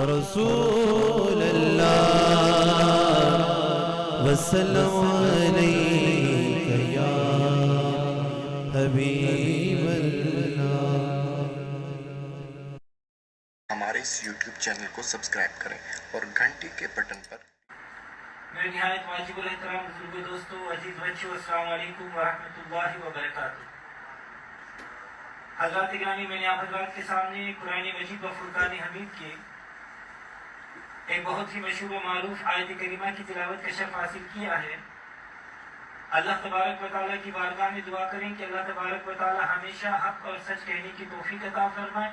رسول اللہ وسلم علیک یا حبیب اللہ۔ ہمارے اس یوٹیوب چینل کو سبسکرائب کریں اور گھنٹی کے بٹن پر۔ میرے نہایت واجب الاحترام بزرگ دوستو، عزیز بچوں، السلام علیکم ورحمۃ اللہ وبرکاتہ۔ حضرات گرامی، میں نے آپ حضرات کے سامنے قرآن مجید و فرقان حمید کے ایک بہت ہی مشہور و معروف آیت کریمہ کی تلاوت کا شرف حاصل کیا ہے۔ اللہ تبارک و تعالیٰ کی بارگاہ میں دعا کریں کہ اللہ تبارک و تعالیٰ ہمیشہ حق اور سچ کہنے کی توفیق عطا فرمائے،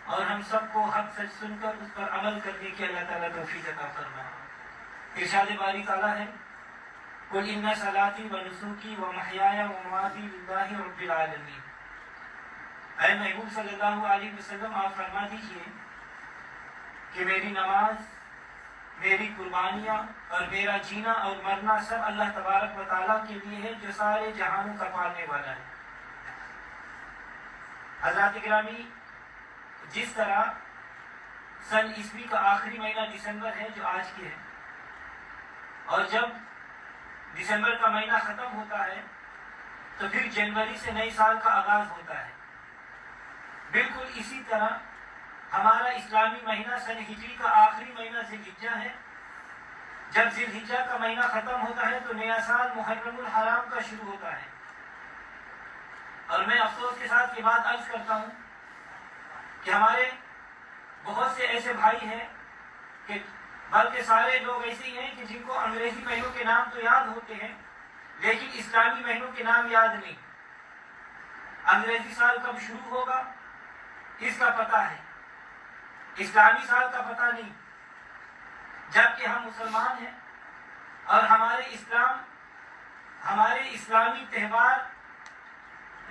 اور ہم سب کو حق سچ سن کر اس پر عمل کرنے کی اللہ تعالیٰ توفیق عطا فرمائے۔ ارشاد باری تعالیٰ ہے، قُلْ إِنَّ صَلَاتِي وَنُسُكِي وَمَحْيَايَ وَمَمَاتِي لِلَّهِ رَبِّ الْعَالَمِينَ۔ اے محبوب صلی اللہ علیہ وسلم، آپ فرما دیجئے کہ میری نماز، میری قربانیاں اور میرا جینا اور مرنا سب اللہ تبارک و تعالیٰ کے لیے ہے، جو سارے جہانوں کا پالنے والا ہے۔ حضرات گرامی، جس طرح سن عیسوی کا آخری مہینہ دسمبر ہے جو آج کی ہے، اور جب دسمبر کا مہینہ ختم ہوتا ہے تو پھر جنوری سے نئے سال کا آغاز ہوتا ہے، بالکل اسی طرح ہمارا اسلامی مہینہ سن ہجری کا آخری مہینہ ذی الحجہ ہے۔ جب ذی الحجہ کا مہینہ ختم ہوتا ہے تو نیا سال محرم الحرام کا شروع ہوتا ہے۔ اور میں افسوس کے ساتھ یہ بات عرض کرتا ہوں کہ ہمارے بہت سے ایسے بھائی ہیں کہ بلکہ سارے لوگ ایسے ہی ہیں کہ جن کو انگریزی مہینوں کے نام تو یاد ہوتے ہیں لیکن اسلامی مہینوں کے نام یاد نہیں۔ انگریزی سال کب شروع ہوگا اس کا پتہ ہے، اسلامی سال کا پتہ نہیں، جبکہ ہم مسلمان ہیں اور ہمارے اسلامی تہوار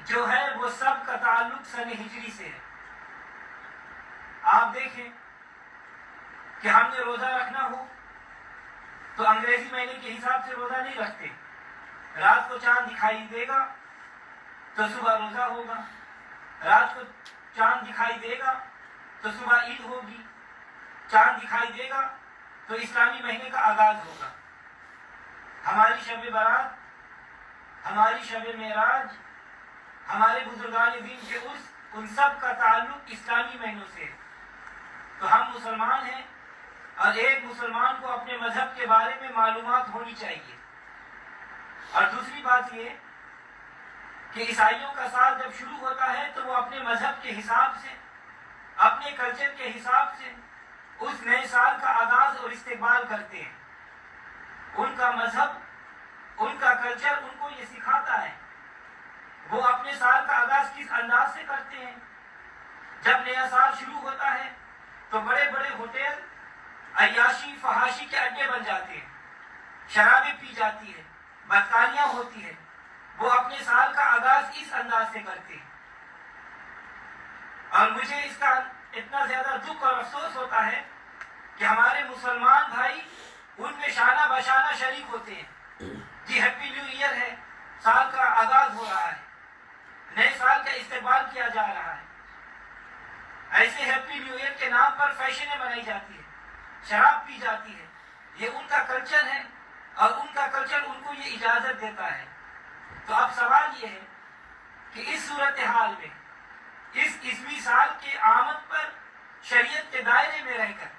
جو ہے وہ سب کا تعلق سن ہجری سے ہے۔ آپ دیکھیں کہ ہم نے روزہ رکھنا ہو تو انگریزی مہینے کے حساب سے روزہ نہیں رکھتے، رات کو چاند دکھائی دے گا تو صبح روزہ ہوگا، رات کو چاند دکھائی دے گا تو صبح عید ہوگی، چاند دکھائی دے گا تو اسلامی مہینے کا آغاز ہوگا۔ ہماری شب برات، ہماری شب معراج، ہمارے بزرگان دین کے عرس، ان سب کا تعلق اسلامی مہینوں سے ہے۔ تو ہم مسلمان ہیں اور ایک مسلمان کو اپنے مذہب کے بارے میں معلومات ہونی چاہیے۔ اور دوسری بات یہ کہ عیسائیوں کا سال جب شروع ہوتا ہے تو وہ اپنے مذہب کے حساب سے، اپنے کلچر کے حساب سے اس نئے سال کا آغاز اور استقبال کرتے ہیں۔ ان کا مذہب، ان کا کلچر ان کو یہ سکھاتا ہے وہ اپنے سال کا آغاز کس انداز سے کرتے ہیں۔ جب نیا سال شروع ہوتا ہے تو بڑے بڑے ہوٹل عیاشی فحاشی کے اڈے بن جاتے ہیں، شرابیں پی جاتی ہے، بدکاریاں ہوتی ہے۔ وہ اپنے سال کا آغاز اس انداز سے کرتے ہیں، اور مجھے اس کا اتنا زیادہ دکھ اور افسوس ہوتا ہے کہ ہمارے مسلمان بھائی ان میں شانہ بشانہ شریک ہوتے ہیں۔ جی ہیپی نیو ایئر ہے، سال کا آغاز ہو رہا ہے، نئے سال کا استقبال کیا جا رہا ہے۔ ایسے ہیپی نیو ایئر کے نام پر فیشنیں بنائی جاتی ہے، شراب پی جاتی ہے۔ یہ ان کا کلچر ہے اور ان کا کلچر ان کو یہ اجازت دیتا ہے۔ تو اب سوال یہ ہے کہ اس صورتحال میں اس عیسوی سال کے آمد پر شریعت کے دائرے میں رہ کر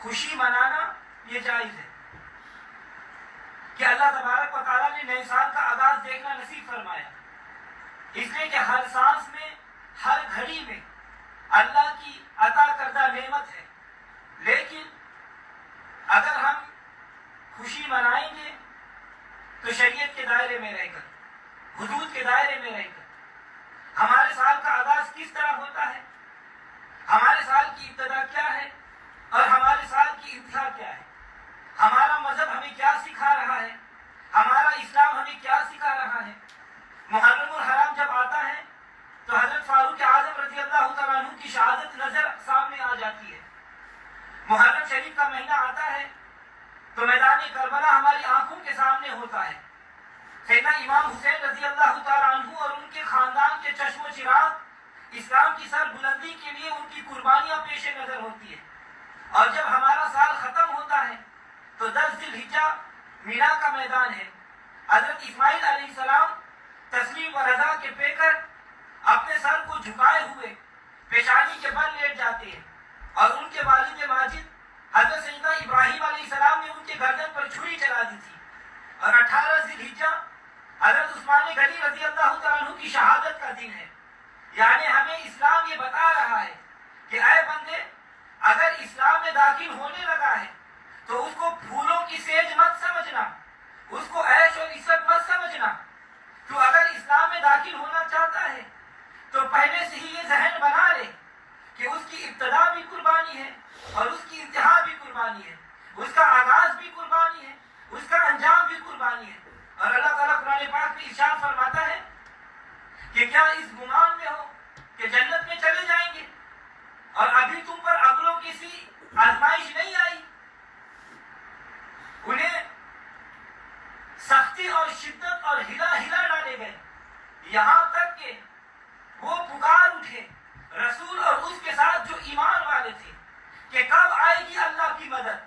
خوشی منانا یہ جائز ہے کہ اللہ تبارک و تعالیٰ نے نئے سال کا آغاز دیکھنا نصیب فرمایا، اس لیے کہ ہر سانس میں، ہر گھڑی میں اللہ کی عطا کردہ نعمت ہے۔ لیکن اگر ہم خوشی منائیں گے تو شریعت کے دائرے میں رہ کر، حدود کے دائرے میں رہ کر۔ ہمارے سال کا آغاز کس طرح ہوتا ہے، ہمارے سال کی ابتدا کیا ہے اور ہمارے سال کی انتہا کیا ہے، ہمارا مذہب ہمیں کیا سکھا رہا ہے، ہمارا اسلام ہمیں کیا سکھا رہا ہے۔ محرم الحرام جب آتا ہے تو حضرت فاروق اعظم رضی اللہ تعالیٰ عنہ کی شہادت نظر سامنے آ جاتی ہے۔ محرم شریف کا مہینہ آتا ہے تو میدان کربلا ہماری آنکھوں کے سامنے ہوتا ہے۔ سیدنا امام حسین رضی اللہ تعالیٰ عنہ اور ان کے خاندان کے چشم و چراغ اسلام کی سر بلندی کے لیے ان کی قربانیاں پیش نظر ہوتی ہے۔ اور جب ہمارا سال ختم ہوتا ہے تو 10 ذی الحجہ مینا کا میدان ہے. حضرت اسماعیل علیہ السلام تسلیم و رضا کے پیکر اپنے سر کو جھکائے ہوئے پیشانی کے بل لیٹ جاتے ہیں اور ان کے والد ماجد حضرت سیدنا ابراہیم علیہ السلام نے ان کے گردن پر چھری چلا دی تھی. اور 18 ذی الحجہ حضرت عثمان غنی رضی اللہ تعالیٰ عنہ کی شہادت کا دن ہے. یعنی ہمیں اسلام یہ بتا رہا ہے کہ اے بندے اگر اسلام میں داخل ہونے لگا ہے تو اس کو پھولوں کی سیج مت سمجھنا, اس کو عیش اور عزت مت سمجھنا. تو اگر اسلام میں داخل ہونا چاہتا ہے تو پہلے سے ہی یہ ذہن بنا لے کہ اس کی ابتدا بھی قربانی ہے اور اس کی انتہا بھی قربانی ہے, اس کا آغاز بھی قربانی ہے, اس کا انجام بھی قربانی ہے. اور اللہ تعالیٰ قرآن پاک میں ارشاد فرماتا ہے کہ کیا اس گمان میں ہو کہ جنت میں چلے جائیں گے اور ابھی تم پر عقلوں کی سی آزمائش نہیں آئی. انہیں سختی اور شدت اور ہلا ڈالے گئے یہاں تک کہ وہ پکار اٹھے رسول اور اس کے ساتھ جو ایمان والے تھے کہ کب آئے گی اللہ کی مدد.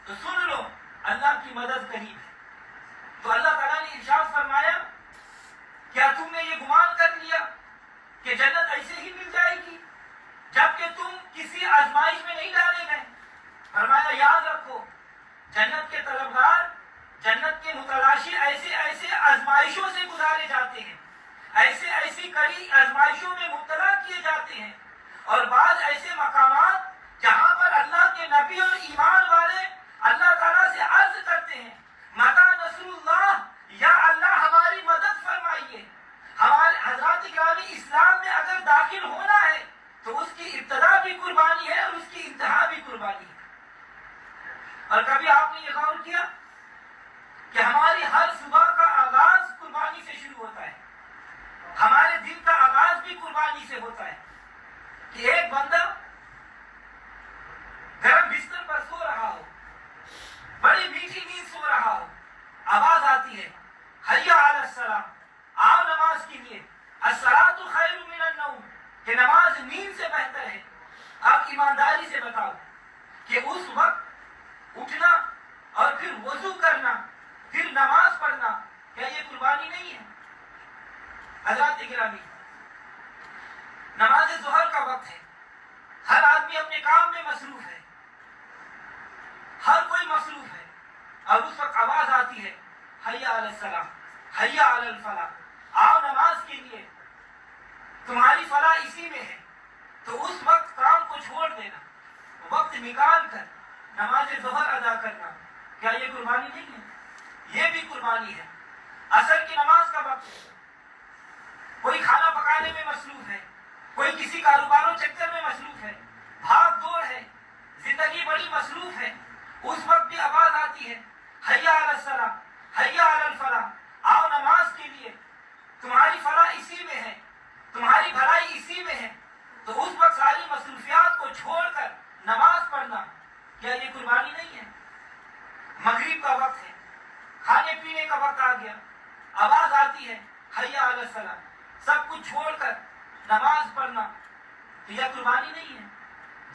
تو سن لو اللہ کی مدد قریب ہے. تو اللہ تعالیٰ نے ارشاد فرمایا کیا تم نے یہ گمان کر لیا کہ جنت ایسے ہی مل جائے گی جبکہ تم کسی آزمائش میں نہیں ڈالے گئے. فرمایا یاد رکھو جنت کے طلبگار جنت کے متلاشی ایسے آزمائشوں سے گزارے جاتے ہیں, ایسی کڑی آزمائشوں میں مبتلا کیے جاتے ہیں. اور بعض ایسے مقامات جہاں پر اللہ کے نبی اور ایمان والے اللہ تعالیٰ سے عرض کرتے ہیں متی نصر اللہ, یا اللہ ہماری مدد فرمائیے. ہمارے حضرات گرامی اسلام میں اگر داخل ہونا ہے تو اس کی ابتدا بھی قربانی ہے اور اس کی انتہا بھی قربانی ہے. اور کبھی آپ نے یہ غور کیا کہ ہماری ہر صبح کا آغاز قربانی سے شروع ہوتا ہے, ہمارے دن کا آغاز بھی قربانی سے ہوتا ہے. کہ ایک بندہ گرم بستر پر سو رہا ہو, بڑی میٹھی نیند سو رہا ہو, آواز آتی ہے حی علی الصلاۃ, آؤ نماز کے لیے, الصلاۃ خیر من النوم, کہ نماز نیند سے بہتر ہے. آپ ایمانداری سے بتاؤ کہ اس وقت اٹھنا اور پھر وضو کرنا پھر نماز پڑھنا کیا یہ قربانی نہیں ہے؟ حضرات گرامی نماز ظہر کا وقت ہے, ہر آدمی اپنے کام میں مصروف ہے, ہر کوئی مصروف ہے, اور اس وقت آواز آتی ہے حی علی الصلاۃ حی علی الفلاح, آؤ نماز کے لیے, تمہاری فلاح اسی میں ہے. تو اس وقت کام کو چھوڑ دینا, وقت نکال کر نماز ظہر ادا کرنا کیا یہ قربانی نہیں ہے؟ یہ بھی قربانی ہے. عصر کی نماز کا وقت ہے, کوئی کھانا پکانے میں مصروف ہے, کوئی کسی کاروباروں چکر میں مصروف ہے, بھاگ دوڑ ہے, زندگی بڑی مصروف ہے. اس وقت بھی آواز آتی ہے حی علی الصلاۃ حی علی الفلاح, آؤ نماز کے لیے, تمہاری فلاح اسی میں ہے, تمہاری بھلائی اسی میں ہے. تو اس وقت ساری مصروفیات کو چھوڑ کر نماز پڑھنا کیا یہ قربانی نہیں ہے؟ مغرب کا وقت ہے, کھانے پینے کا وقت آ گیا, آواز آتی ہے حی علی الصلاۃ, سب کچھ چھوڑ کر نماز پڑھنا تو یہ قربانی نہیں ہے؟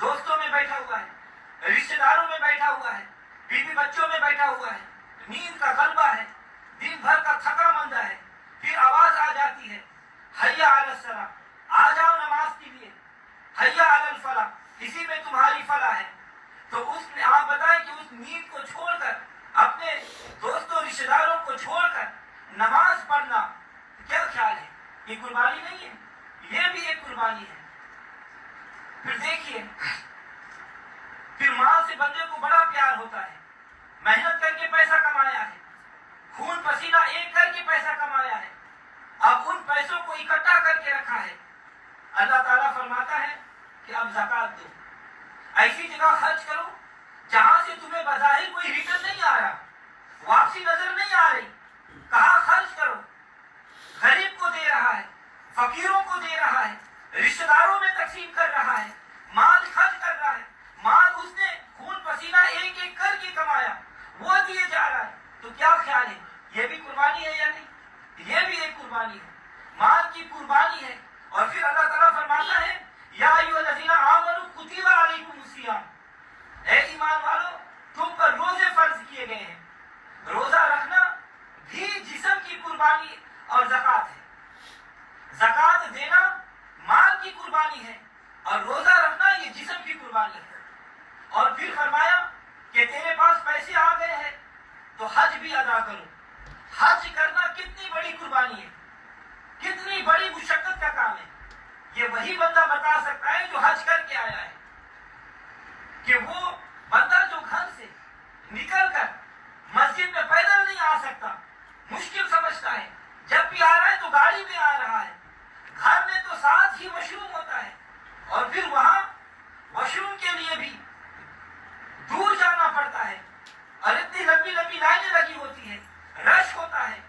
دوستوں میں بیٹھا ہوا ہے, رشتہ داروں میں بیٹھا ہوا ہے, بیوی بچوں میں بیٹھا ہوا ہے, نیند کا غلبہ ہے, دن بھر کا تھکا مندہ ہے, پھر آواز آ جاتی ہے حی علی الصلاۃ, آ جاؤ نماز کے لیے, حی علی الفلاح, اسی میں تمہاری فلاح ہے. تو اس نے آپ بتائیں کہ اس نیند کو چھوڑ کر اپنے دوستوں رشتہ داروں کو چھوڑ کر نماز پڑھنا کیا خیال ہے؟ یہ قربانی نہیں ہے؟ یہ بھی ایک قربانی ہے. پھر دیکھیے پھر ماں سے بندے کو بڑا پیار ہوتا ہے, محنت کر کے پیسہ کمایا ہے, خون پسینہ ایک کر کے پیسہ کمایا ہے, اب ان پیسوں کو اکٹھا کر کے رکھا ہے. اللہ تعالیٰ فرماتا ہے کہ اب زکات دو, ایسی جگہ خرچ کرو جہاں سے تمہیں بظاہر کوئی ریٹرن نہیں آ رہا, واپسی نظر نہیں آ رہی. کہاں خرچ کرو؟ غریب کو دے رہا ہے, فقیروں کو دے رہا ہے, رشتہ داروں میں تقسیم کر رہا ہے, مال خرچ کر رہا ہے. مال اس نے خون پسینہ ایک ایک کر کے کمایا, وہ دیے جا رہا ہے. تو کیا خیال ہے یہ بھی قربانی ہے یا نہیں؟ یہ بھی ایک قربانی ہے, مال کی قربانی ہے. اور پھر اللہ تعالیٰ فرماتا ہے یا ایھا الذین آمنوا کتب علیکم الصیام, اے قربانی ہے اور روزہ رکھنا یہ جسم کی قربانی ہے. اور پھر فرمایا کہ تیرے پاس پیسے آ گئے ہیں تو حج بھی ادا کرو. حج کرنا کتنی بڑی قربانی ہے, کتنی بڑی مشقت کا کام ہے. یہ وہی بندہ بتا سکتا ہے جو حج کر کے آیا ہے, کہ وہ بندہ جو گھر سے نکل کر مسجد میں پیدل نہیں آ سکتا, مشکل سمجھتا ہے, جب بھی آ رہا ہے تو گاڑی میں آ رہا ہے, گھر میں تو ساتھ ہی واش روم ہوتا ہے, اور پھر وہاں واش روم کے لیے بھی دور جانا پڑتا ہے, اور اتنی لمبی لمبی لائنیں لگی ہوتی ہیں, رش ہوتا ہے,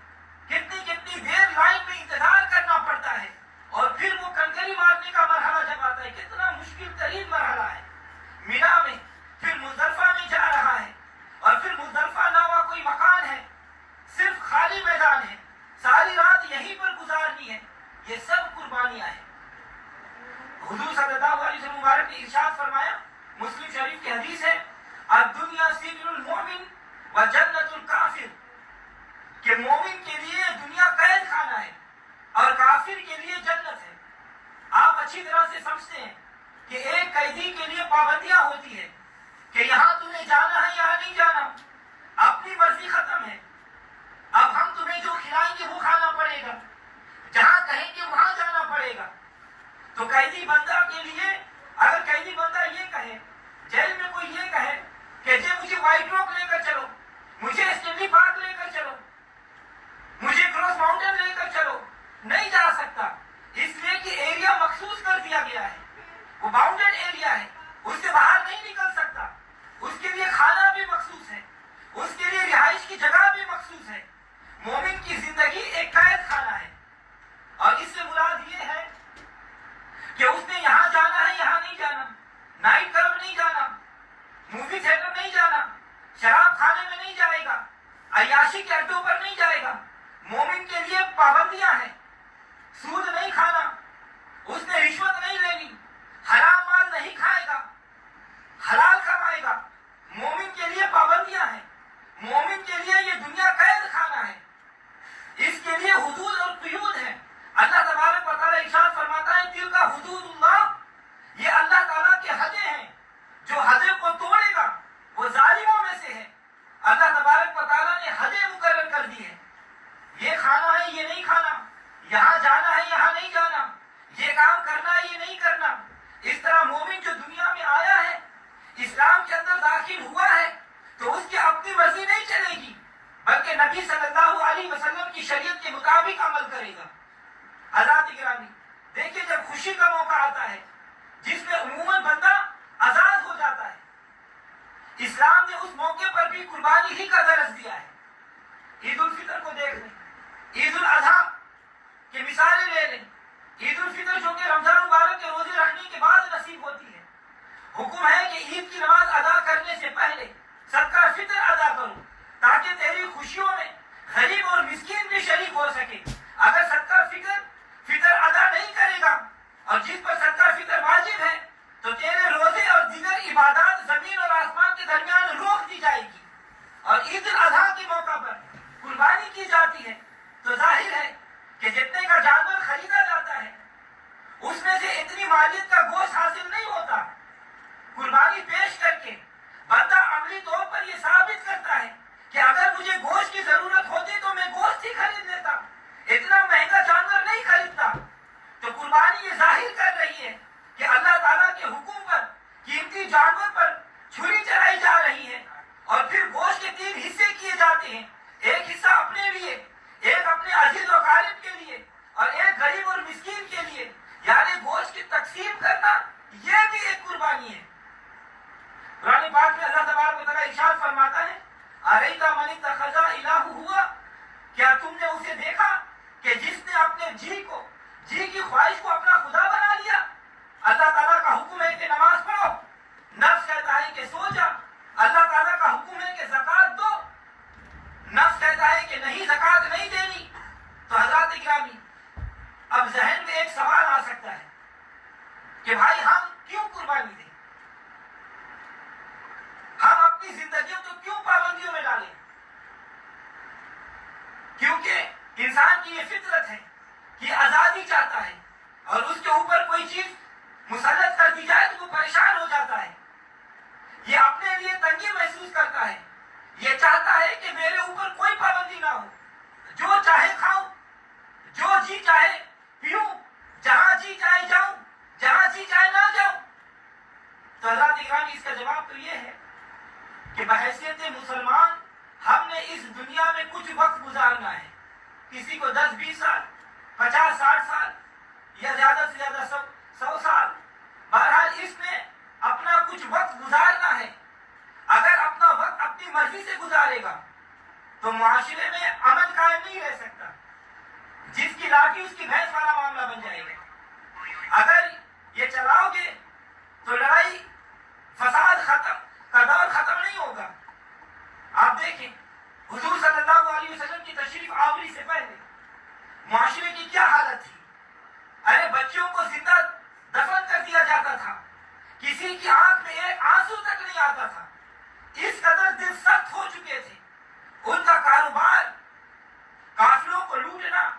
کتنی دیر لائن میں انتظار کرنا پڑتا ہے, اور پھر وہ کنکری مارنے کا مرحلہ جب آتا ہے, کتنا مشکل ترین مرحلہ ہے. مینا میں پھر مزدلفہ میں جا رہا ہے, اور پھر مزدلفہ ناوا کوئی مکان ہے, صرف خالی میدان ہے, ساری رات یہیں پر گزارنی ہے. یہ سب قربانیاں ہیں. حضور صلی اللہ علیہ وسلم مبارک نے ارشاد فرمایا, مسلم شریف کی حدیث ہے, الدنیا سجن المؤمن و جنت الکافر, کہ مومن کے لیے دنیا قید خانہ ہے اور کافر کے لیے جنت ہے. آپ اچھی طرح سے سمجھتے ہیں کہ ایک قیدی کے لیے پابندیاں ہوتی ہے کہ یہاں تمہیں جانا ہے, یہاں نہیں جانا, اپنی مرضی ختم ہے. اب ہم تمہیں جو کھلائیں گے وہ کھانا پڑے گا, جہاں کہیں گے وہاں جانا پڑے گا. تو قیدی بندہ کے لیے اگر قیدی بندہ یہ کہے, جیل میں کوئی یہ کہے کہ جی مجھے وائٹ راک لے کر چلو, مجھے اسٹینلی پارک لے کر چلو, مجھے کراس ماؤنٹین لے کر چلو, نہیں جا سکتا, اس لیے کہ ایریا مخصوص کر دیا گیا ہے, وہ باؤنڈیڈ ایریا ہے, اس سے باہر نہیں نکل سکتا. اس کے لیے کھانا بھی مخصوص ہے, اس کے لیے رہائش کی جگہ بھی مخصوص ہے. مومن کی زندگی ایک قید خانہ ہے, اور اس سے مراد یہ ہے کہ اس نے یہاں جانا ہے, یہاں نہیں جانا, نائٹ کلب نہیں جانا, مووی تھیٹر نہیں جانا, شراب کھانے میں نہیں جائے گا, عیاشی کے اڈوں پر نہیں جائے گا. مومن کے لیے پابندیاں ہیں, سود نہیں کھانا, اس نے رشوت نہیں لینی, حرام مال نہیں کھائے گا, حلال کمائے گا. مومن کے لیے پابندیاں ہیں, مومن کے لیے یہ دنیا قید خانہ ہے, اس کے لیے حدود اور قیود ہیں. اللہ تبارک و تعالیٰ ارشاد فرماتا ہے, تلک حدود اللہ, یہ اللہ تعالیٰ کی حدیں ہیں, جو حدیں کو توڑے گا وہ ظالموں میں سے ہے. اللہ تبارک و تعالیٰ نے حدیں مقرر کر دی ہیں, یہ کھانا ہے, یہ نہیں کھانا, یہاں جانا ہے, یہاں نہیں جانا, یہ کام کرنا ہے, یہ نہیں کرنا. اس طرح مومن جو دنیا میں آیا ہے, اسلام کے اندر داخل ہوا ہے, تو اس کی اپنی مرضی نہیں چلے گی, بلکہ نبی صلی اللہ علیہ وسلم کی شریعت کے مطابق عمل کرے گا. حضرات گرامی, دیکھیے جب خوشی کا موقع آتا ہے جس میں عموماً بندہ آزاد ہو جاتا ہے, اسلام نے اس موقع پر بھی قربانی ہی کا درس دیا ہے. عید الفطر کو دیکھ لیں, عید الاضحیٰ کی مثالیں لے لیں. عید الفطر جو کہ رمضان مبارک کے روزے رکھنے کے بعد نصیب ہوتی ہے, حکم ہے کہ عید کی نماز ادا کرنے سے پہلے صدقہ فطر ادا کرو, تاکہ تیری خوشیوں میں غریب اور مسکین بھی شریک ہو سکے. اگر صدقہ فطر ادا نہیں کرے گا, اور جس پر صدقہ فطر واجب ہے, تو تیرے روزے اور دیگر عبادات زمین اور آسمان کے درمیان روک دی جائے گی. اور عید الاضحیٰ کے موقع پر قربانی کی جاتی ہے, تو ظاہر ہے کہ جتنے کا جانور خریدا جاتا ہے اس میں سے اتنی مالیت کا گوشت حاصل نہیں ہوتا. قربانی پیش کر کے بندہ عملی طور پر یہ ثابت کرتا ہے کہ اگر مجھے گوشت کی ضرورت ہوتی تو میں گوشت ہی خرید لیتا, اتنا مہنگا جانور نہیں خریدتا. تو قربانی یہ ظاہر کر رہی ہے کہ اللہ تعالیٰ کے حکم پر قیمتی جانور پر چھری چلائی جا رہی ہے, اور پھر گوشت کے 3 حصے کیے جاتے ہیں, ایک حصہ اپنے لیے, ایک اپنے عزیز و اقارب کے لیے, اور ایک غریب اور مسکین کے لیے. یعنی گوشت کی تقسیم کرنا یہ بھی ایک قربانی ہے. قرآن پاک میں اللہ تبارک و تعالیٰ ارشاد فرماتا ہے, ارأیت من اتخذ الہ ہوا, کیا تم نے اسے دیکھا کہ جس نے اپنے جی کی خواہش کو اپنا خدا بنا لیا. اللہ تعالیٰ کا حکم ہے کہ نماز پڑھو, نفس کہتا ہے کہ سو جا. اللہ تعالیٰ کا حکم ہے کہ زکوٰۃ دو, نفس کہتا ہے کہ نہیں زکوٰۃ نہیں دینی. تو حضرات گرامی, اب ذہن میں ایک سوال آ سکتا ہے کہ بھائی ہم کیوں قربانی دیں, ہم اپنی زندگیوں کو کیوں پابندیوں میں ڈالیں. کیونکہ انسان کی یہ فطرت ہے کہ آزادی چاہتا ہے, اور اس کے اوپر کوئی چیز کہ میرے اوپر کوئی پابندی نہ ہو، جو چاہے کھاؤں، جو جی چاہے پیوں، جہاں جی چاہے جاؤں، جہاں جی چاہے نہ جاؤں۔ تو حضرات اکرام اس کا جواب تو یہ ہے کہ بحیثیت مسلمان ہم نے اس دنیا میں کچھ وقت گزارنا ہے، کسی کو 10-20 سال، 50-60 سال یا زیادہ سے زیادہ 100 سال، بہرحال اس میں اپنا کچھ وقت گزارنا ہے۔ اگر اپنا وقت اپنی مرضی سے گزارے گا تو معاشرے میں امن قائم نہیں رہ سکتا، جس کی لاٹھی اس کی بھینس والا معاملہ بن جائے گا۔ اگر یہ چلاؤ گے تو لڑائی فساد کا دور ختم نہیں ہوگا۔ آپ دیکھیں حضور صلی اللہ علیہ وسلم کی تشریف آوری سے پہلے معاشرے کی کیا حالت تھی۔ ارے بچوں کو زندہ دفن کر دیا جاتا تھا، کسی کی آنکھ میں ایک آنسو تک نہیں آتا تھا، اس قدر دل سخت ہو چکے تھے۔ ان کا کاروبار قافلوں کو لوٹنا،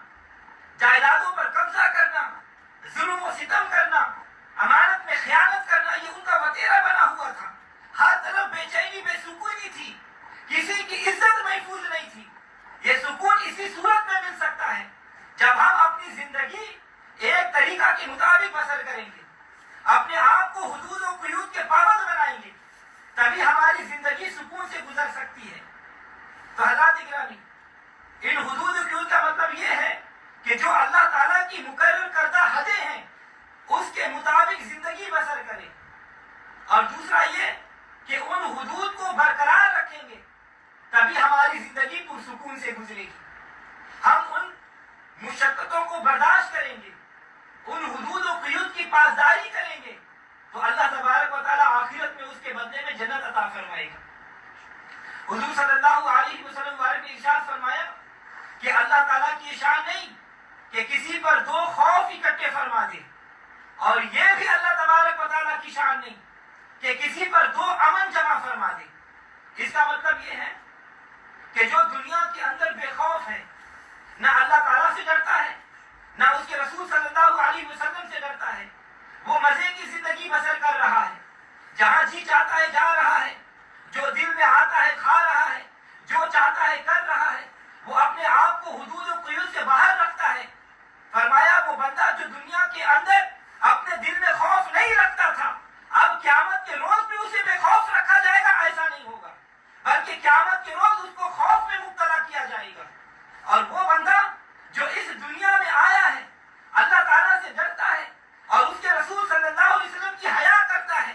جائیدادوں پر قبضہ کرنا، ظلم و ستم کرنا، امانت میں خیانت کرنا، یہ ان کا وتیرہ بنا ہوا تھا۔ ہر طرف بے چینی، بے سکونی تھی، کسی کی عزت محفوظ نہیں تھی۔ یہ سکون اسی صورت میں مل سکتا ہے جب ہم اپنی زندگی ایک طریقہ کے مطابق بسر کریں گے، اپنے آپ کو حدود و قیود کے پابند بنائیں گے، تبھی ہماری زندگی سکون سے گزر سکتی ہے۔ تو حضرات اکرامی، ان حدود و قیود کا مطلب یہ ہے کہ جو اللہ تعالیٰ کی مقرر کردہ حدیں ہیں اس کے مطابق زندگی بسر کریں، اور دوسرا یہ کہ ان حدود کو برقرار رکھیں گے تبھی ہماری زندگی پرسکون سے گزرے گی۔ ہم ان مشقتوں کو برداشت کریں گے، ان حدود و قیود کی پاسداری کریں گے تو اللہ تبارک و تعالیٰ آخرت میں اس کے بدلے میں جنت عطا فرمائے گا۔ حضور صلی اللہ علیہ وسلم نے ارشاد فرمایا کہ اللہ تعالیٰ کی شان نہیں کہ کسی پر 2 خوف اکٹھے فرما دے، اور یہ بھی اللہ تبارک و تعالیٰ کی شان نہیں کہ کسی پر 2 امن جمع فرما دے۔ اس کا مطلب یہ ہے کہ جو دنیا کے اندر بے خوف ہے، نہ اللہ تعالیٰ سے ڈرتا ہے، نہ اس کے رسول صلی اللہ علیہ وسلم سے ڈرتا ہے، وہ مزے کی زندگی بسر کر رہا ہے، جہاں جی چاہتا ہے جا رہا ہے، جو دل میں آتا ہے کھا رہا ہے، جو چاہتا ہے کر رہا ہے، وہ اپنے آپ کو حدود و قیود سے باہر رکھتا ہے۔ فرمایا وہ بندہ جو دنیا کے اندر اپنے دل میں خوف نہیں رکھتا تھا، اب قیامت کے روز بھی اسے بے خوف رکھا جائے گا، ایسا نہیں ہوگا، بلکہ قیامت کے روز اس کو خوف میں مبتلا کیا جائے گا۔ اور وہ بندہ جو اس دنیا میں آیا ہے، اللہ تعالیٰ سے ڈرتا ہے اور اس کے رسول صلی اللہ علیہ وسلم کی حیا کرتا ہے،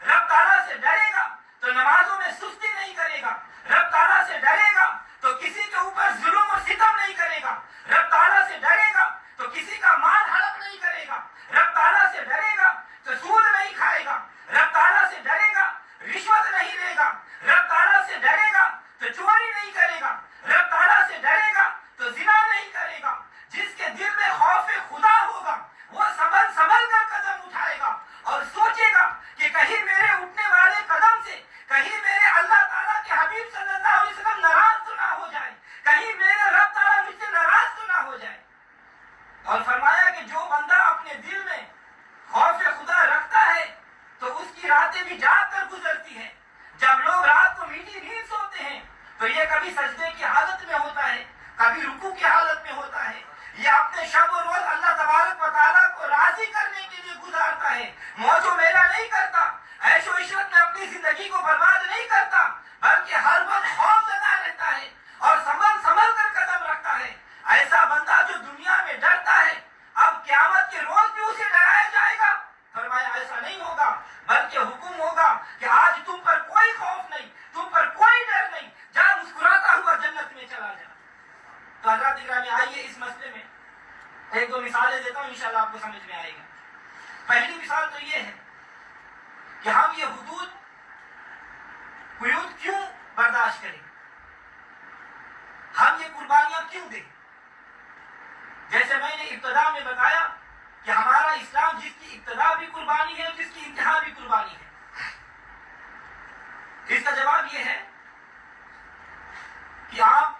رب تعالیٰ سے ڈرے گا تو نمازوں میں سستی نہیں کرے گا، رب تعالیٰ سے ڈرے گا تو کسی کے اوپر ظلم اور ستم نہیں کرے گا، رب تعالیٰ سے ڈرے گا تو کسی کا مال ہڑپ نہیں کرے گا، رب تعالیٰ سے ڈرے گا تو سود نہیں کھائے گا، رب تعالیٰ سے ڈرے گا رشوت نہیں لے گا، رب تعالیٰ سے ڈرے گا تو چوری نہیں کرے گا، رب تعالیٰ سے ڈرے گا تو زنا نہیں کرے گا۔ جس کے دل میں خوف خدا ہوگا وہ سنبھل کر قدم اٹھائے گا اور سوچے گا کہ کہیں میرے اٹھنے والے قدم سے کہیں میرے اللہ تعالیٰ کے حبیب صلی اللہ علیہ وسلم ناراض تو نہ ہو جائے، کہیں میرے رب تعالیٰ مجھ سے ناراض تو نہ ہو جائے۔ اور فرمایا کہ جو بندہ اپنے دل میں خوف خدا رکھتا ہے تو اس کی راتیں بھی جاگ کر گزرتی ہیں۔ جب لوگ رات کو میٹھی نیند سوتے ہیں تو یہ کبھی سجدے کی حالت میں ہوتا ہے، کبھی رکوع کی حالت میں ہوتا ہے، یہ اپنے شب و روز اللہ تبارک و تعالیٰ کو راضی کرنے کے لیے گزارتا ہے، موج و میلہ نہیں کرتا، عیش و عشرت میں اپنی زندگی کو برباد نہیں کرتا، بلکہ ہر وقت خوف زدہ رہتا ہے اور سنبھل کر قدم رکھتا ہے۔ ایسا بندہ جو دنیا میں ڈرتا ہے، اب قیامت کے روز بھی اسے ڈرایا جائے گا؟ فرمایا ایسا نہیں ہوگا، بلکہ حکم ہوگا کہ آج تم پر کوئی خوف نہیں، تم پر کوئی ڈر نہیں، جا مسکراتا ہوا جنت میں چلا جا۔ تو حضرات اکرامی، آئیے اس مسئلے میں 1-2 مثالیں دیتا ہوں، انشاءاللہ آپ کو سمجھ میں آئے گا۔ پہلی مثال تو یہ ہے کہ ہم یہ حدود قیود کیوں برداشت کریں، ہم یہ قربانیاں کیوں دیں۔ جیسے میں نے ابتدا میں بتایا کہ ہمارا اسلام جس کی ابتدا بھی قربانی ہے، جس کی انتہا بھی قربانی ہے۔ اس کا جواب یہ ہے کہ آپ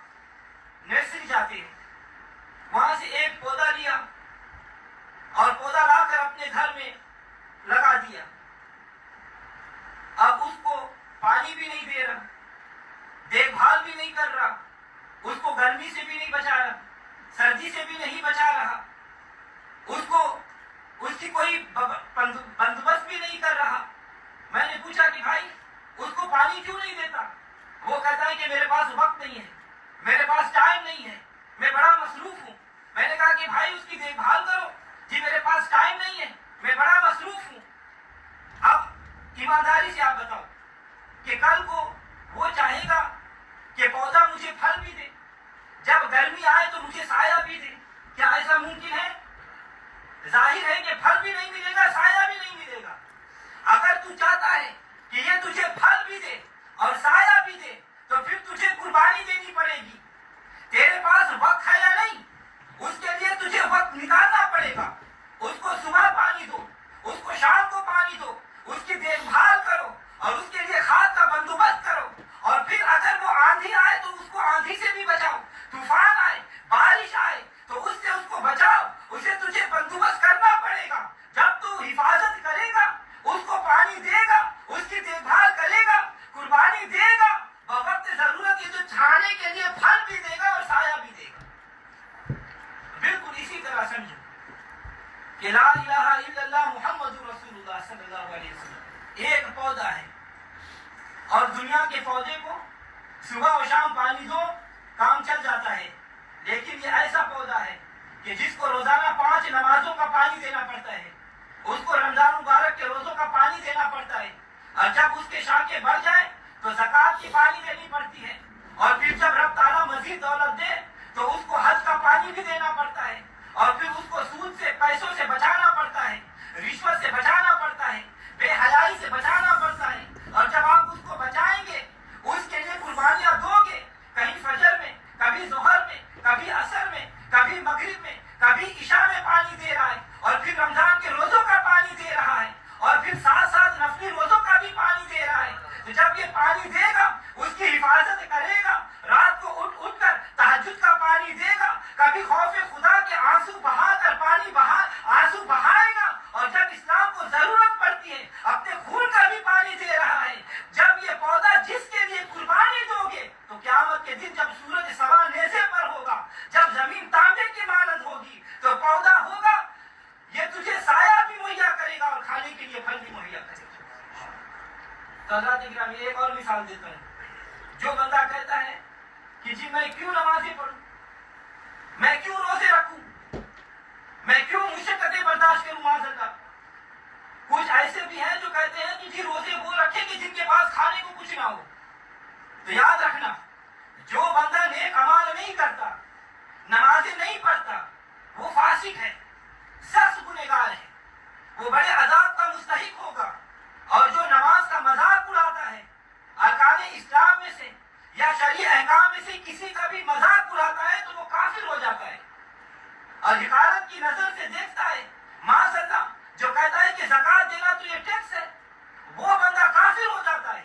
نرسری جاتے ہیں، وہاں سے ایک پودا لیا اور پودا لا کر اپنے گھر میں لگا دیا، اب اس کو پانی بھی نہیں دے رہا، دیکھ بھال بھی نہیں کر مصروف ہوں. اب ایمانداری سے آپ بتاؤ کہ کل کو وہ چاہے گا کہ پودا مجھے پھل بھی دے, جب گرمی آئے تو مجھے سایہ بھی دے. کیا ایسا ممکن ہے؟ ظاہر ہے کہ پھل بھی نہیں ملے گا, سایہ بھی نہیں ملے گا. اگر تو چاہتا ہے کہ یہ تجھے پھل بھی دے اور سایہ بھی دے تو پھر تجھے قربانی دینی پڑے گی. تیرے پاس وقت ہے یا نہیں, اس کے لیے تجھے وقت نکالنا پڑے گا. اس کو صبح پانی دو, اس کو شام کو پانی دو, اس کی دیکھ بھال کرو اور اس کے لیے کھاد کا بندوبست کرو. اور پھر اگر وہ آندھی آئے تو اس کو آندھی سے بھی بچاؤ, طوفان آئے, بارش آئے تو اس سے اس کو بچاؤ. اسے تجھے بندوبست کرنا پڑے گا. جب تو حفاظت کرے گا, اس کو پانی دے گا, اس کی دیکھ بھال کرے گا, قربانی دے گا, بوقت ضرورت یہ جو چھانے کے لیے پھل بھی دے گا اور سایہ بھی دے گا. بالکل اسی طرح سمجھو کہ لا الہ الا اللہ محمد رسول اللہ صلی اللہ علیہ وسلم ایک پودا ہے, اور دنیا کے پودے کو صبح و شام پانی دو, کام چل جاتا ہے. لیکن یہ ایسا پودا ہے کہ جس کو روزانہ 5 نمازوں کا پانی دینا پڑتا ہے, اس کو رمضان مبارک کے روزوں کا پانی دینا پڑتا ہے, اور جب اس کے شاخیں بڑھ جائیں تو زکوٰۃ کی پانی دینی پڑتی ہے, اور پھر جب رب تعالیٰ مزید دولت دے تو اس کو حج کا پانی بھی دینا پڑتا ہے, اور پھر اس کو سود سے, پیسوں سے بچانا پڑتا ہے, رشوت سے بچانا پڑتا ہے, بے حیائی سے بچانا پڑتا ہے. اور جب آپ اس کو بچائیں گے, اس کے لیے قربانیاں دو گے, کہیں فجر میں, کبھی ظہر میں, کبھی عصر میں, کبھی مغرب میں, کبھی عشاء میں پانی دے رہا ہے, اور پھر رمضان کے روزوں کا پانی دے رہا ہے, اور پھر ساتھ ساتھ نفلی روزوں کا بھی پانی دے رہا ہے. تو جب یہ پانی دے گا, اس کی حفاظت کرے گا, رات کو اٹھ اٹھ کر تہجد کا پانی دے گا, کبھی خوف خدا کے آنسو بہا کر آنسو بہائے گا, اور جب اسلام کو ضرورت پڑتی ہے اپنے خون کا بھی پانی دے رہا ہے. جب یہ پودا جس کے لیے قربانی دو گے تو قیامت کے دن جب سورج سوا نیزے پر ہوگا, جب زمین تانبے کی مانند ہوگی, تو پودا ہوگا, یہ تجھے سایہ بھی مہیا کرے گا اور کھانے کے لیے پھل بھی مہیا کرے گا. حضرات اکرام, ایک اور مثال دیتا ہوں. جو بندہ کہتا ہے کہ جی میں کیوں نمازیں پڑھوں, میں کیوں روزے رکھوں, میں کیوں مشقتیں برداشت کروں, معاذ اللہ. کچھ ایسے بھی ہیں جو کہتے ہیں کہ جی روزے وہ رکھیں کہ جن کے پاس کھانے کو کچھ نہ ہو. تو یاد رکھنا, جو بندہ نیک اعمال نہیں کرتا, نمازیں نہیں پڑھتا, وہ فاسق ہے, سخت گنہگار ہے, وہ بڑے عذاب کا مستحق ہوگا. اور جو نماز کا مذاق اڑاتا ہے, ارکان اسلام میں سے یا شرعی احکام میں سے کسی کا بھی مذاق اڑاتا ہے, تو وہ کافر ہو جاتا ہے اور حقارت کی نظر سے دیکھتا ہے. معاذ اللہ, جو کہتا ہے کہ زکوٰۃ دینا تو یہ ٹیکس ہے, وہ بندہ کافر ہو جاتا ہے.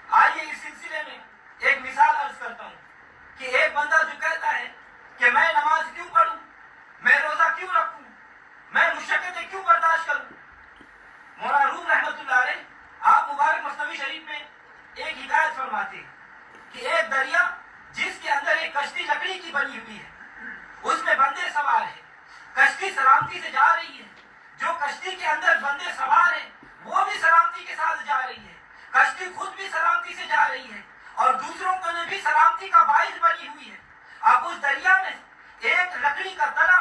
آئیے اس سلسلے میں ایک مثال عرض کرتا ہوں کہ ایک بندہ جو کہتا ہے کہ میں نماز کیوں پڑھوں, میں روزہ کیوں رکھوں, میں مشقتیں کیوں برداشت کروں. مولانا روم رحمۃ اللہ علیہ آپ مبارک مثنوی شریف میں ایک ہدایت فرماتے ہیں کہ ایک دریا جس کے اندر ایک کشتی لکڑی کی بنی ہوئی ہے, اس میں بندے سوار ہیں, کشتی سلامتی سے جا رہی ہے, جو کشتی کے اندر بندے سوار ہیں وہ بھی سلامتی کے ساتھ جا رہی ہے, کشتی خود بھی سلامتی سے جا رہی ہے, اور دوسروں کو بھی سلامتی کا باعث بنی ہوئی ہے. اب اس دریا میں ایک لکڑی کا تنا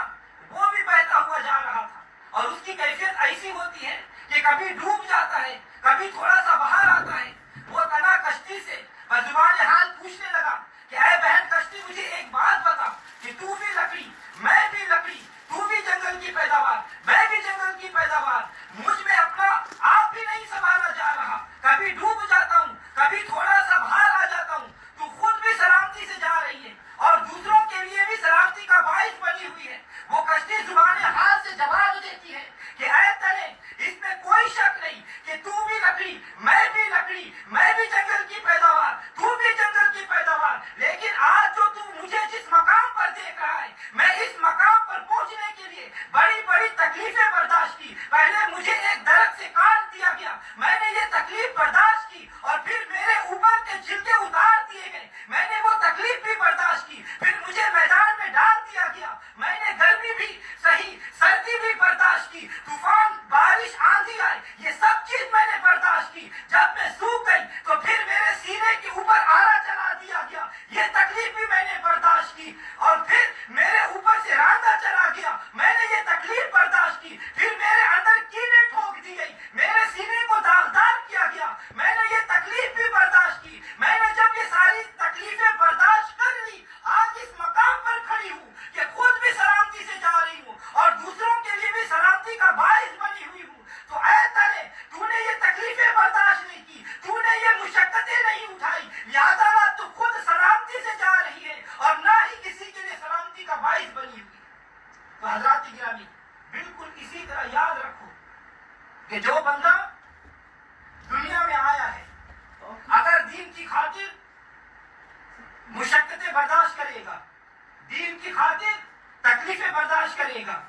وہ بھی بہتا ہوا جا رہا تھا, اور اس کی کیفیت ایسی ہوتی ہے کہ کبھی ڈوب جاتا ہے, کبھی تھوڑا سا باہر آتا ہے. وہ تنا کشتی سے بزبان حال پوچھنے لگا کہ اے بہن کشتی, مجھے ایک بات بتا کہ تو بھی لکڑی, میں بھی لکڑی, تو بھی جنگل کی پیداوار, میں بھی جنگل کی پیداوار, مجھ میں اپنا آپ بھی نہیں سنبھالا جا رہا, کبھی ڈوب جاتا ہوں, کبھی تھوڑا سا باہر آ جاتا ہوں, تو خود بھی سلامتی سے جا رہی ہے اور دوسروں کے لیے بھی سلامتی کا باعث بنی ہوئی ہے. وہ کشتی زبان حال سے جواب دیتی ہے کہ اے تنے, اس میں کوئی شک نہیں کہ تو بھی لکڑی, میں بھی لکڑی, میں بھی جنگل کی پیداوار, تو بھی جنگل کی پیداوار, لیکن آج جو تو مجھے جس مقام پر دیکھ رہا ہے, میں اس مقام پر پہنچنے کے لیے بڑی بڑی تکلیفیں برداشت کی. پہلے مجھے ایک درخت سے کاٹ دیا گیا, میں نے یہ تکلیف برداشت کی, اور پھر میرے اوپر کے چھلکے اتار دیے گئے, میں نے وہ تکلیف بھی برداشت کی, پھر مجھے میدان میں ڈال دیا گیا, میں نے گرمی بھی صحیح, سردی بھی برداشت کی, طوفان, بارش, آندھی آئی, یہ سب چیز میں نے برداشت کی. جب میں سوکھ گئی تو پھر میرے سینے کے اوپر آرا چلا دیا گیا, یہ تکلیف بھی میں نے برداشت کی, اور پھر میرے اوپر سے راندہ چلا گیا, میں نے یہ تکلیف برداشت کی, پھر میرے اندر کیڑے کہ جو بندہ دنیا میں آیا ہے اگر دین کی خاطر مشقتیں برداشت کرے گا، دین کی خاطر تکلیفیں برداشت کرے گا،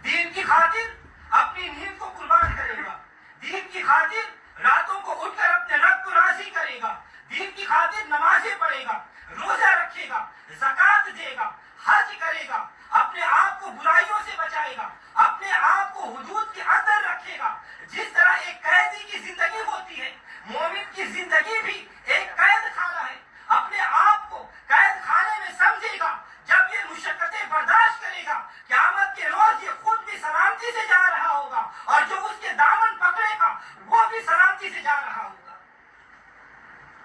دین کی خاطر اپنی نیند کو قربان کرے گا، دین کی خاطر راتوں کو اٹھ کر اپنے رب کو راضی کرے گا، دین کی خاطر نمازیں پڑھے گا، روزہ رکھے گا، زکوٰۃ دے گا، حج کرے گا، اپنے آپ کو برائیوں سے بچائے گا، اپنے آپ کو حدود کے اندر رکھے گا. جس طرح ایک قیدی کی زندگی ہوتی ہے، مومن کی زندگی بھی ایک قید خانہ ہے. اپنے آپ کو قید خانے میں سمجھے گا. جب یہ مشقتیں برداشت کرے گا، قیامت کے روز یہ خود بھی سلامتی سے جا رہا ہوگا اور جو اس کے دامن پکڑے گا وہ بھی سلامتی سے جا رہا ہوگا.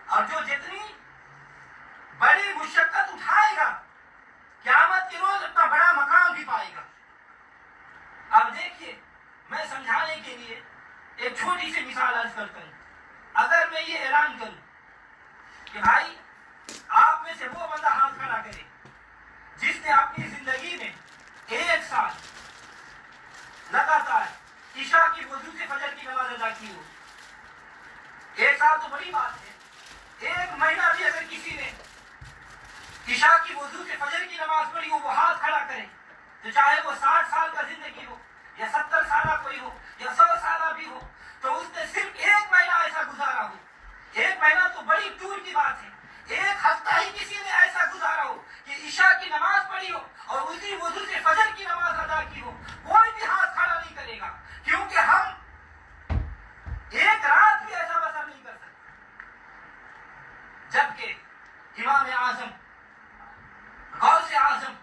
اور جو جتنی بڑی مشقت اٹھائے گا قیامت کے روز اتنا بڑا مقام بھی پائے گا. اب دیکھیے، میں سمجھانے کے لیے ایک چھوٹی سی مثال عرض کرتا ہوں. اگر میں یہ اعلان کروں کہ بھائی آپ میں سے وہ بندہ ہاتھ کھڑا کرے جس نے اپنی زندگی میں 1 سال لگاتار عشاء کی وضو سے فجر کی نماز ادا کی ہو. 1 سال تو بڑی بات ہے. 1 مہینہ بھی اگر کسی نے عشاء کی وضو سے فجر کی نماز پڑھی ہو، وہ ہاتھ کھڑا کرے، تو چاہے وہ 60 سال کا زندگی ہو یا 70 سالہ کوئی ہو یا 100 سالہ بھی ہو، تو اس نے صرف 1 مہینہ ایسا گزارا ہو. 1 مہینہ تو بڑی دور کی بات ہے. 1 ہفتہ ہی کسی نے ایسا گزارا ہو کہ عشاء کی نماز پڑھی ہو اور اسی وضو سے فجر کی نماز ادا کی ہو، کوئی بھی ہاتھ کھڑا نہیں کرے گا. کیونکہ ہم 1 رات بھی ایسا بسر نہیں کر سکتے. جبکہ امام اعظم غوث اعظم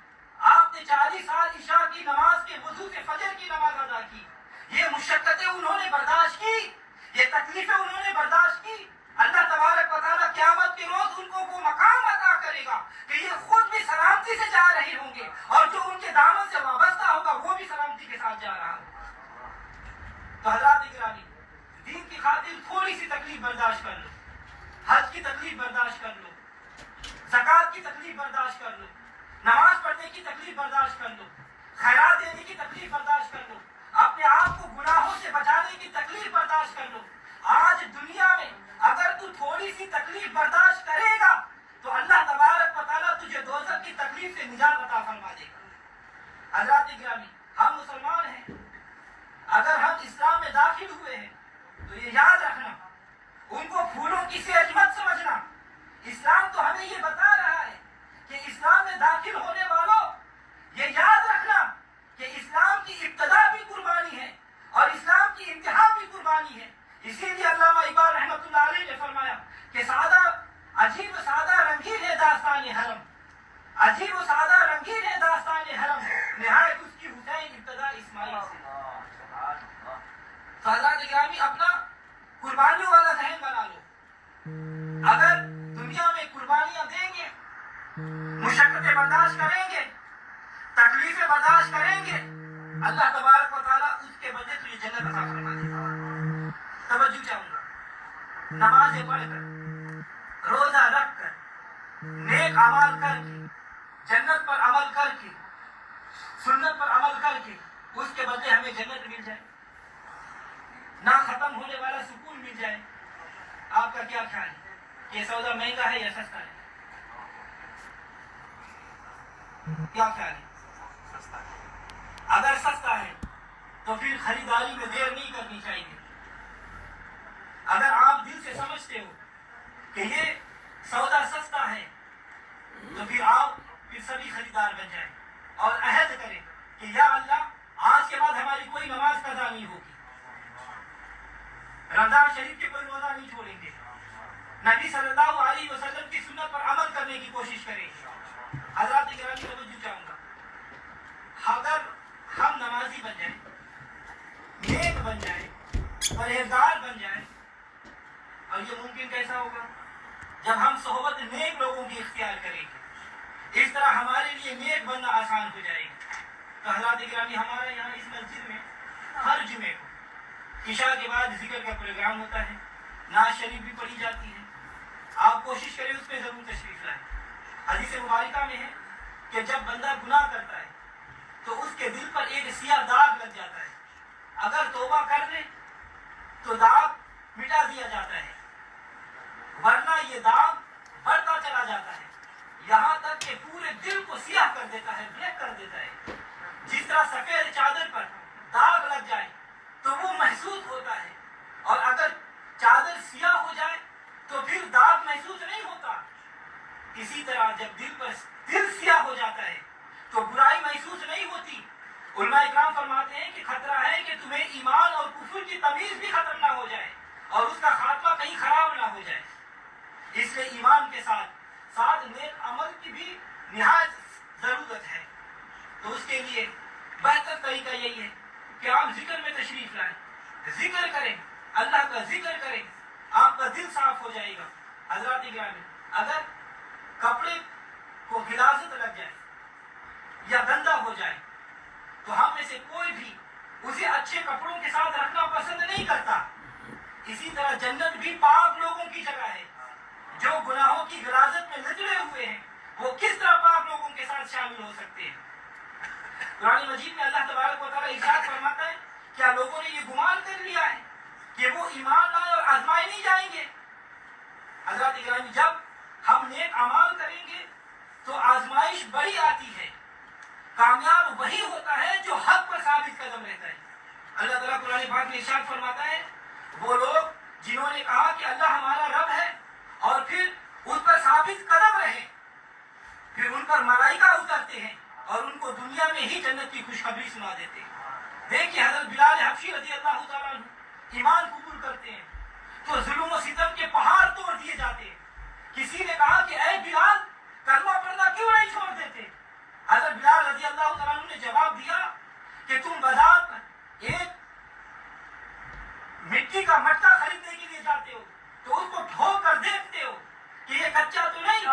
آپ نے 40 سال عشاء کی نماز کے وضو سے فجر کی نماز ادا کی. یہ مشقتیں انہوں نے برداشت کی، یہ تکلیفیں انہوں نے برداشت کی. اللہ تبارک و تعالیٰ قیامت کے روز ان کو وہ مقام عطا کرے گا کہ یہ خود بھی سلامتی سے جا رہے ہوں گے اور جو ان کے دامن سے وابستہ ہوگا وہ بھی سلامتی کے ساتھ جا رہا ہوگا. تو حضرات گرامی، دین کی خاطر تھوڑی سی تکلیف برداشت کر لو، حج کی تکلیف برداشت کر لو، زکوٰۃ کی تکلیف برداشت کر لو، نماز پڑھنے کی تکلیف برداشت کر لو، خیرات دینے کی تکلیف برداشت کر لو، اپنے آپ کو گناہوں سے بچانے کی تکلیف برداشت کر لو. آج دنیا میں اگر تو تھوڑی سی تکلیف برداشت کرے گا تو اللہ تبارک و تعالیٰ تجھے دوزخ کی تکلیف سے نجات عطا فرما دے گا. حضرات گرامی، ہم مسلمان ہیں، اگر ہم اسلام میں داخل ہوئے ہیں تو یہ یاد رکھنا، ان کو پھولوں کی سیج مت سمجھنا. اسلام تو ہمیں یہ بتا رہا ہے کہ اسلام میں داخل ہونے والوں یہ یاد رکھنا کہ اسلام کی ابتدا بھی قربانی ہے اور اسلام کی انتہا بھی قربانی ہے. اسی لیے علامہ اقبال رحمۃ اللہ علیہ نے فرمایا کہ سادہ عجیب و سادہ رنگین ہے داستان حرم، عجیب و سادہ رنگین ہے داستان حرم، نہایت اس کی حسین ابتدا اسماعیل سے. تو حضرات گرامی، اپنا قربانیوں والا ذہن بنا لو. اگر دنیا میں قربانیاں دیں گے، مشقتیں برداشت کریں گے، تکلیفیں برداشت کریں گے، اللہ تبارک و تعالیٰ اس کے بدلے تجھے جنت عطا فرما دے گا. توجہ چاہوں گا، نمازیں پڑھ کر، روزہ رکھ کر، نیک اعمال کر کے، جنت پر عمل کر کے، سنت پر عمل کر کے اس کے بدلے ہمیں جنت مل جائے، نہ ختم ہونے والا سکون مل جائے. آپ کا کیا خیال ہے کہ یہ سودا مہنگا ہے یا سستا ہے؟ کیا خیال ہے؟ اگر سستا ہے تو پھر خریداری میں دیر نہیں کرنی چاہیے. اگر آپ دل سے سمجھتے ہو کہ یہ سودا سستا ہے تو پھر آپ سبھی خریدار بن جائیں اور عہد کریں کہ یا اللہ آج کے بعد ہماری کوئی نماز قضا نہیں ہوگی، رمضان شریف کے کوئی روزہ نہیں چھوڑیں گے، نبی صلی اللہ علیہ وسلم کی سنت پر عمل کرنے کی کوشش کریں گے. حضرات گرامی، توجہ چاہوں گا، اگر ہم نمازی بن جائیں، نیک بن جائیں، پرہیزگار بن جائیں، اور یہ ممکن کیسا ہوگا؟ جب ہم صحبت نیک لوگوں کی اختیار کریں گے، اس طرح ہمارے لیے نیک بننا آسان ہو جائے گا. تو حضرات گرامی، ہمارا یہاں اس مسجد میں ہر جمعے کو عشاء کے بعد ذکر کا پروگرام ہوتا ہے، نعت شریف بھی پڑھی جاتی ہے. آپ کوشش کریں اس پہ ضرور تشریف لائیں. حدیث مبارکہ میں ہے کہ جب بندہ گناہ کرتا ہے تو اس کے دل پر ایک سیاہ داغ لگ جاتا ہے. اگر توبہ کر لے تو داغ مٹا دیا جاتا ہے، ورنہ یہ داغ بڑھتا چلا جاتا ہے یہاں تک کہ پورے دل کو سیاہ کر دیتا ہے، بلیک کر دیتا ہے۔ جس طرح سفید چادر پر داغ لگ جائے تو وہ محسوس ہوتا ہے، اور اگر چادر سیاہ ہو جائے تو پھر داغ محسوس نہیں ہوتا۔ اسی طرح جب دل سیاہ ہو جاتا ہے تو برائی محسوس نہیں ہوتی۔ علماء اکرام فرماتے ہیں کہ خطرہ ہے کہ تمہیں ایمان اور کفر کی تمیز بھی ختم نہ ہو جائے اور اس کا خاتمہ کہیں خراب نہ ہو جائے۔ اس لیے ایمان کے ساتھ نیک عمل کی بھی نہایت ضرورت ہے۔ تو اس کے لیے بہتر طریقہ یہی ہے کہ آپ ذکر میں تشریف لائیں، ذکر کریں، اللہ کا ذکر کریں، آپ کا دل صاف ہو جائے گا۔ حضرات گرامی، اگر کپڑے کو غلاظت لگ جائے یا گندا ہو جائے تو ہم میں سے کوئی بھی اسے اچھے کپڑوں کے ساتھ رکھنا پسند نہیں کرتا۔ اسی طرح جنت بھی پاک لوگوں کی جگہ ہے۔ جو گناہوں کی غلاظت میں لجڑے ہوئے ہیں وہ کس طرح پاک لوگوں کے ساتھ شامل ہو سکتے ہیں؟ قرآن مجید میں اللہ تبارک و تعالیٰ ارشاد فرماتا ہے، کیا لوگوں نے یہ گمان کر لیا ہے کہ وہ ایمان لائے اور آزمائے نہیں جائیں گے؟ حضرات گرامی، جب ہم نیک اعمال کریں گے تو آزمائش بڑی آتی ہے۔ کامیاب وہی ہوتا ہے جو حق پر ثابت قدم رہتا ہے۔ اللہ تعالیٰ قرآن پاک میں ارشاد فرماتا ہے، وہ لوگ جنہوں نے کہا کہ اللہ ہمارا رب ہے اور پھر اس پر ثابت قدم رہے، پھر ان پر ملائکہ اترتے ہیں اور ان کو دنیا میں ہی جنت کی خوشخبری سنا دیتے ہیں۔ دیکھیے حضرت بلال حبشی رضی اللہ تعالیٰ عنہ ایمان قبول کرتے ہیں تو ظلم و ستم کے پہاڑ توڑ دیے جاتے ہیں۔ کسی نے کہا کہ اے بلال، کلمہ پڑھنا کیوں نہیں چھوڑ دیتے؟ حضرت بلال رضی اللہ تعالیٰ عنہ نے جواب دیا کہ تم بازار پر ایک مٹی کا مٹکا خریدنے کے لیے جاتے ہو تو اس کو ٹھوک کر دیکھتے ہو کہ یہ کچا تو نہیں،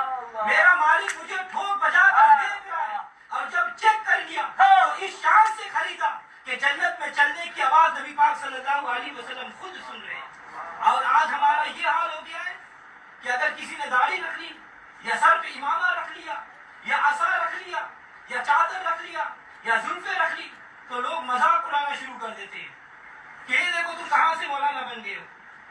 میرا مالک مجھے ٹھوک بجا کر دیکھ رہا ہے، اور جب چیک کر لیا تو اس شان سے خریدا کہ جنت میں چلنے کی آواز نبی پاک صلی اللہ علیہ وسلم خود سن رہے ہیں۔ اور آج ہمارا یہ حال ہو گیا ہے کہ اگر کسی نے داڑھی رکھ لی یا سر پہ امامہ رکھ لیا یا عصا رکھ لیا یا چادر رکھ لیا یا زلفیں رکھ لی تو لوگ مذاق اڑانا شروع کر دیتے ہیں کہ یہ دیکھو تم کہاں سے مولانا بن گئے ہو۔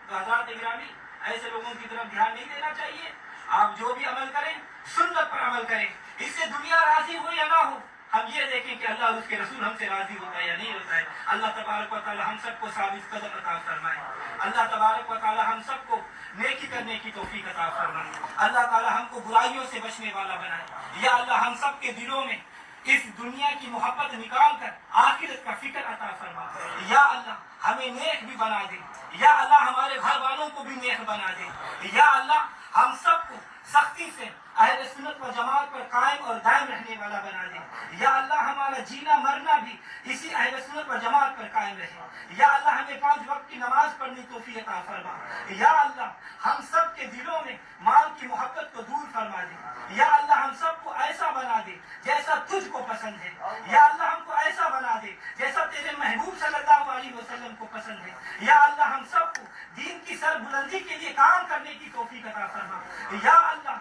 تو حضرات گرامی، ایسے لوگوں کی طرف دھیان نہیں دینا چاہیے۔ آپ جو بھی عمل کریں سنت پر عمل کریں، اس سے دنیا راضی ہو یا نہ ہو، ہم یہ دیکھیں کہ اللہ اور اس کے رسول ہم سے راضی ہوتا ہے یا نہیں ہوتا ہے۔ اللہ تبارک و تعالی ہم سب کو ثابت قدم عطا فرمائے۔ اللہ تبارک و تعالی ہم سب کو نیکی کرنے کی توفیق عطا فرمائے۔ اللہ تعالی ہم کو برائیوں سے بچنے والا بنائے۔ یا اللہ ہم سب کے دلوں میں اس دنیا کی محبت نکال کر آخرت کا فکر عطا فرما۔ یا اللہ ہمیں نیک بھی بنا دے، یا اللہ ہمارے گھر والوں کو بھی نیک بنا دے۔ یا اللہ ہم سب کو سختی سے اہل سنت و جماعت پر قائم اور دائم رہنے والا بنا دے۔ یا اللہ ہمارا جینا مرنا بھی اسی اہل سنت و جماعت پر قائم رہے۔ یا اللہ ہمیں 5 وقت کی نماز پڑھنے کی توفیق عطا فرما۔ یا اللہ ہم سب کے دلوں میں مال کی محبت کو دور فرما دے۔ یا اللہ ہم سب کو ایسا بنا دے جیسا تجھ کو پسند ہے۔ یا اللہ ہم کو ایسا بنا دے جیسا تیرے محبوب صلی اللہ علیہ وسلم کو پسند ہے۔ یا اللہ ہم سب کو دین کی سر بلندی کے لیے کام کرنے کی توفیق عطا فرما۔ یا اللہ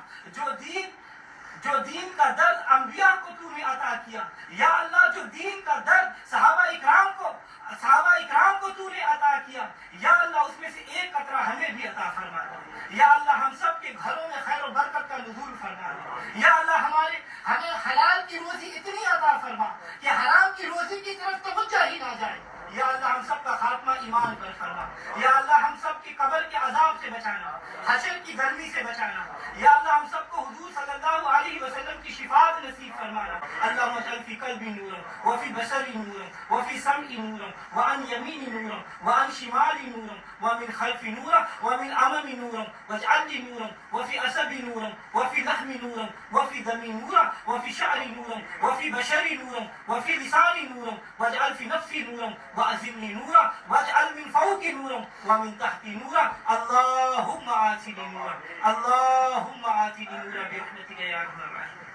جو دین کا درد انبیاء کو تو نے عطا کیا، یا اللہ جو دین کا درد صحابہ اکرام کو تو نے عطا کیا، یا اللہ اس میں سے ایک قطرہ ہمیں بھی عطا فرما دے۔ یا اللہ ہم سب کے گھروں میں خیر و برکت کا نزول فرما دے۔ یا اللہ ہمیں حلال کی روزی اتنی عطا فرما کہ حرام کی روزی کی طرف توجہ ہی نہ جائے۔ یا اللہ ہم سب کا خاتمہ ایمان پر فرما۔ یا اللہ ہم سب کی قبر کے عذاب سے بچانا، حشر کی گرمی سے بچانا۔ یا اللہ ہم سب کو حضور صلی اللہ علیہ وسلم کی شفاعت نصیب فرمانا۔ اللہم اجعل فی قلبی نورا وفی بصری نورا وفی سمعی نورا وعن یمینی نورا وعن شمالی نورا ومن خلفی نورا ومن امامی نورا واجعل لی نورا وفی عصبی نورا وفی لحمی نورا وفی دمی نورا وفی شعری نورا وفی بشری نورا وفی لسانی نورا واجعل فی نفسی نورا وأزلني نورا واجعل من فوقي نورا ومن تحتي نورا اللهم آتني نورا اللهم آتني نورا برحمتك يا أرحم الراحمين.